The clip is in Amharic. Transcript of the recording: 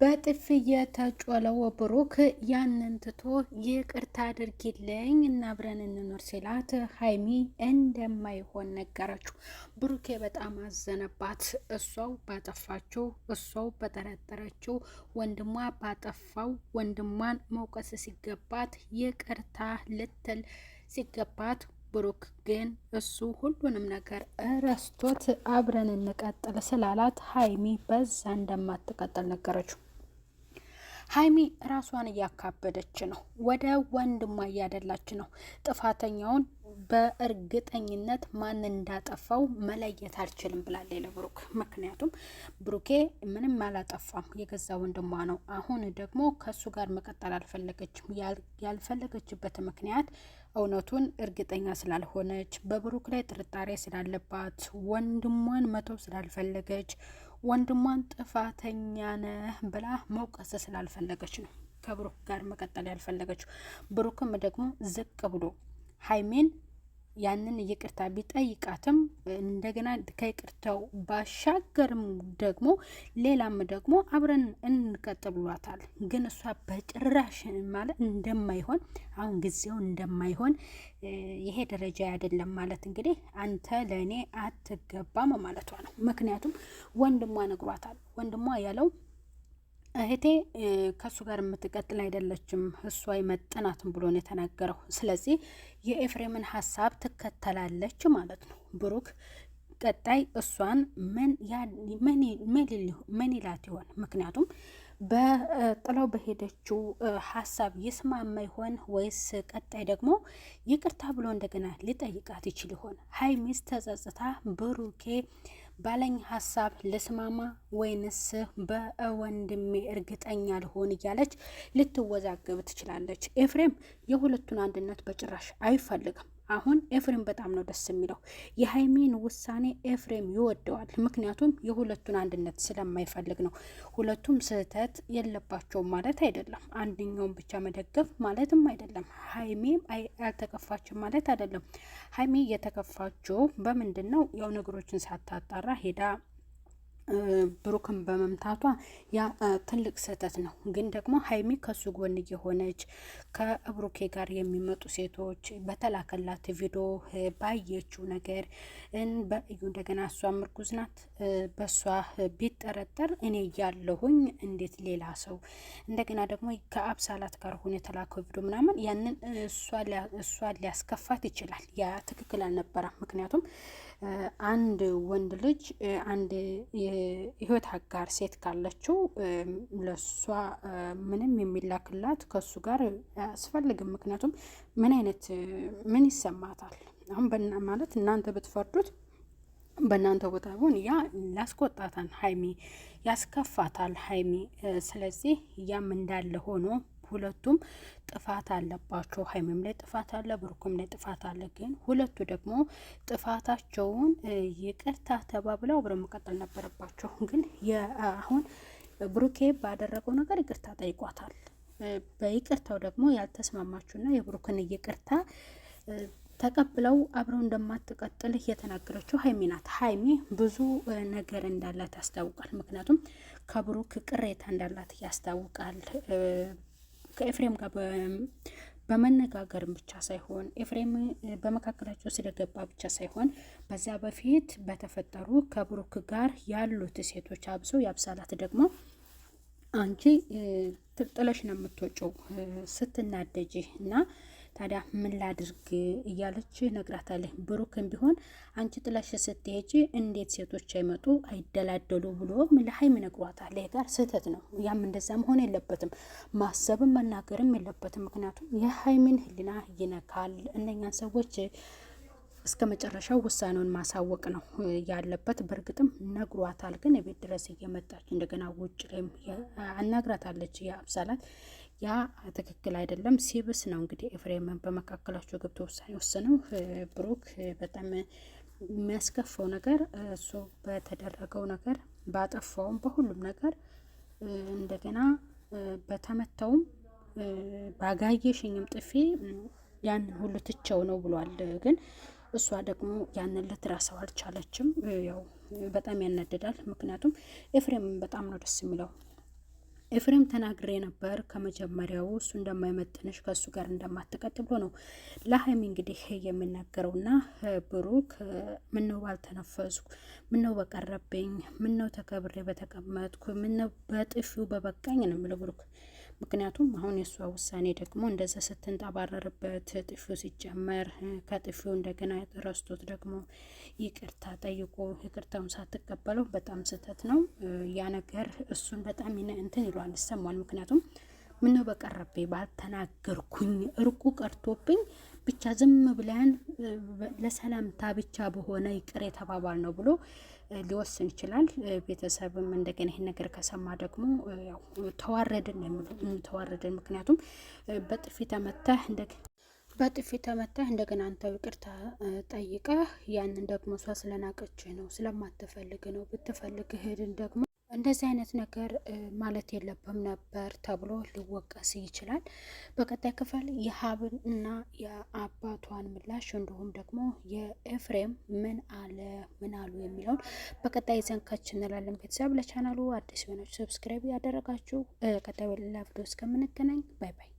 በጥፊ የተጮለው ብሩክ ያንን ትቶ ይቅርታ አድርጊልኝ እና አብረን እንኖር ሲላት ሀይሚ እንደማይሆን ነገረችው። ብሩኬ በጣም አዘነባት። እሷው ባጠፋችው፣ እሷው በጠረጠረችው ወንድሟ ባጠፋው ወንድሟን መውቀስ ሲገባት ይቅርታ ልትል ሲገባት ብሩክ ግን እሱ ሁሉንም ነገር ረስቶት አብረን እንቀጥል ስላላት ሀይሚ በዛ እንደማትቀጥል ነገረችው። ሀይሚ ራሷን እያካበደች ነው። ወደ ወንድሟ እያደላች ነው። ጥፋተኛውን በእርግጠኝነት ማን እንዳጠፋው መለየት አልችልም ብላለች ለብሩክ። ምክንያቱም ብሩኬ ምንም አላጠፋም፣ የገዛ ወንድሟ ነው። አሁን ደግሞ ከሱ ጋር መቀጠል አልፈለገችም። ያልፈለገችበት ምክንያት እውነቱን እርግጠኛ ስላልሆነች፣ በብሩክ ላይ ጥርጣሬ ስላለባት፣ ወንድሟን መተው ስላልፈለገች፣ ወንድሟን ጥፋተኛ ነህ ብላ መውቀስ ስላልፈለገች ነው ከብሩክ ጋር መቀጠል ያልፈለገችው። ብሩክም ደግሞ ዝቅ ብሎ ሀይሜን ያንን ይቅርታ ቢጠይቃትም እንደገና ከይቅርታው ባሻገርም ደግሞ ሌላም ደግሞ አብረን እንቀጥል ብሏታል። ግን እሷ በጭራሽ ማለት እንደማይሆን አሁን ጊዜው እንደማይሆን ይሄ ደረጃ አይደለም ማለት እንግዲህ አንተ ለእኔ አትገባም ማለቷ ነው። ምክንያቱም ወንድሟ ነግሯታል። ወንድሟ ያለው እህቴ ከሱ ጋር የምትቀጥል አይደለችም፣ እሷ አይመጥናትም ብሎ ነው የተናገረው። ስለዚህ የኤፍሬምን ሀሳብ ትከተላለች ማለት ነው። ብሩክ ቀጣይ እሷን ምን ይላት ይሆን? ምክንያቱም በጥላው በሄደችው ሀሳብ ይስማማ ይሆን ወይስ ቀጣይ ደግሞ ይቅርታ ብሎ እንደገና ሊጠይቃት ይችል ይሆን? ሀይሚስ ተጸጽታ ብሩኬ ባለኝ ሀሳብ ልስማማ ወይንስ በወንድሜ እርግጠኛ ልሆን እያለች ልትወዛገብ ትችላለች። ኤፍሬም የሁለቱን አንድነት በጭራሽ አይፈልግም። አሁን ኤፍሬም በጣም ነው ደስ የሚለው። የሀይሚን ውሳኔ ኤፍሬም ይወደዋል። ምክንያቱም የሁለቱን አንድነት ስለማይፈልግ ነው። ሁለቱም ስህተት የለባቸውም ማለት አይደለም። አንደኛውን ብቻ መደገፍ ማለትም አይደለም። ሀይሚም አልተከፋችም ማለት አይደለም። ሀይሚ የተከፋችው በምንድን ነው? ያው ነገሮችን ሳታጣራ ሄዳ ብሩክን በመምታቷ ያ ትልቅ ስህተት ነው። ግን ደግሞ ሀይሚ ከሱ ጎን እየሆነች ከብሩኬ ጋር የሚመጡ ሴቶች በተላከላት ቪዲዮ ባየችው ነገር በእዩ እንደገና እሷ እርጉዝ ናት፣ በእሷ ቢጠረጠር እኔ እያለሁኝ እንዴት ሌላ ሰው እንደገና ደግሞ ከአብሳላት ጋር ሆኖ የተላከው ቪዲዮ ምናምን ያንን እሷ ሊያስከፋት ይችላል። ያ ትክክል አልነበረም። ምክንያቱም አንድ ወንድ ልጅ አንድ የህይወት አጋር ሴት ካለችው ለሷ ምንም የሚላክላት ከሱ ጋር አያስፈልግም። ምክንያቱም ምን ይሰማታል? አሁን ማለት እናንተ ብትፈርዱት በእናንተ ቦታ ቢሆን ያ ላስቆጣታል፣ ሀይሚ ያስከፋታል ሀይሚ። ስለዚህ ያም እንዳለ ሆኖ ሁለቱም ጥፋት አለባቸው። ሀይሚም ላይ ጥፋት አለ፣ ብሩክም ላይ ጥፋት አለ። ግን ሁለቱ ደግሞ ጥፋታቸውን ይቅርታ ተባብለው አብረው መቀጠል ነበረባቸው። ግን አሁን ብሩኬ ባደረገው ነገር ይቅርታ ጠይቋታል። በይቅርታው ደግሞ ያልተስማማችሁና የብሩክን ይቅርታ ተቀብለው አብረው እንደማትቀጥል የተናገረችው ሀይሚ ናት። ሀይሚ ብዙ ነገር እንዳላት ያስታውቃል። ምክንያቱም ከብሩክ ቅሬታ እንዳላት ያስታውቃል። ከኤፍሬም ጋር በመነጋገርም ብቻ ሳይሆን ኤፍሬም በመካከላቸው ስለገባ ብቻ ሳይሆን በዛ በፊት በተፈጠሩ ከብሩክ ጋር ያሉት ሴቶች አብሰው ያብሳላት ደግሞ አንቺ ጥለሽ ነው የምትወጪው ስትናደጂ እና ታዲያ ምን ላድርግ እያለች ነግራታለች። ብሩክም ቢሆን አንቺ ጥለሽ ስትሄጂ እንዴት ሴቶች አይመጡ አይደላደሉ ብሎ ለሀይሚ ነግሯታል። ይሄ ጋር ስህተት ነው። ያም እንደዛ መሆን የለበትም። ማሰብም መናገርም የለበትም። ምክንያቱም የሀይሚን ሕሊና ይነካል። እነኛን ሰዎች እስከ መጨረሻው ውሳኔውን ማሳወቅ ነው ያለበት። በእርግጥም ነግሯታል። ግን የቤት ድረስ እየመጣች እንደገና ውጭ ላይም አናግራታለች የአብሳላት። ያ ትክክል አይደለም። ሲብስ ነው እንግዲህ ኤፍሬምን በመካከላቸው ገብቶ ውሳኔ ወሰነው። ብሩክ በጣም የሚያስከፋው ነገር እሱ በተደረገው ነገር ባጠፋውም በሁሉም ነገር እንደገና በተመታውም ባጋየሽኝም ጥፊ ያንን ሁሉ ትቸው ነው ብሏል። ግን እሷ ደግሞ ያንን ልትረሳው አልቻለችም። ያው በጣም ያናድዳል። ምክንያቱም ኤፍሬም በጣም ነው ደስ የሚለው ኤፍሬም ተናግሬ ነበር ከመጀመሪያው እሱ እንደማይመጥንሽ ከእሱ ጋር እንደማትቀጥል ብሎ ነው ለሀይሚ እንግዲህ የሚናገረውና ብሩክ ምነው ባልተነፈስኩ፣ ምነው በቀረብኝ፣ ምነው ተከብሬ በተቀመጥኩ፣ ምነው በጥፊው በበቃኝ ነው የሚለው ብሩክ። ምክንያቱም አሁን የእሷ ውሳኔ ደግሞ እንደዛ ስትንጠባረርበት ጥፊው ሲጨመር ከጥፊው እንደገና ረስቶት ደግሞ ይቅርታ ጠይቆ ይቅርታውን ሳትቀበለው በጣም ስህተት ነው ያ ነገር። እሱን በጣም እንትን ይሏል ይሰማል። ምክንያቱም ምነው በቀረቤ ባልተናገርኩኝ፣ እርቁ ቀርቶብኝ ብቻ ዝም ብለን ለሰላምታ ብቻ በሆነ ይቅር የተባባል ነው ብሎ ሊወስን ይችላል። ቤተሰብም እንደገና ይህን ነገር ከሰማ ደግሞ ያው ተዋረድን ነው የሚሉ ተዋረድን። ምክንያቱም በጥፊ ተመታህ እንደገና አንተ ይቅርታ ጠይቀህ ያንን ደግሞ እሷ ስለናቀችህ ነው ስለማትፈልግ ነው፣ ብትፈልግህ ደግሞ እንደዚህ አይነት ነገር ማለት የለብም ነበር ተብሎ ሊወቀስ ይችላል። በቀጣይ ክፍል የሀብን እና የአባቷን ምላሽ እንዲሁም ደግሞ የኤፍሬም ምን አሉ የሚለውን በቀጣይ ዘንካች እንላለን። ቤተሰብ ለቻናሉ አዲስ የሆነች ሰብስክራይብ ያደረጋችሁ ቀጣይ በሌላ ቪዲዮ እስከምንገናኝ ባይ ባይ።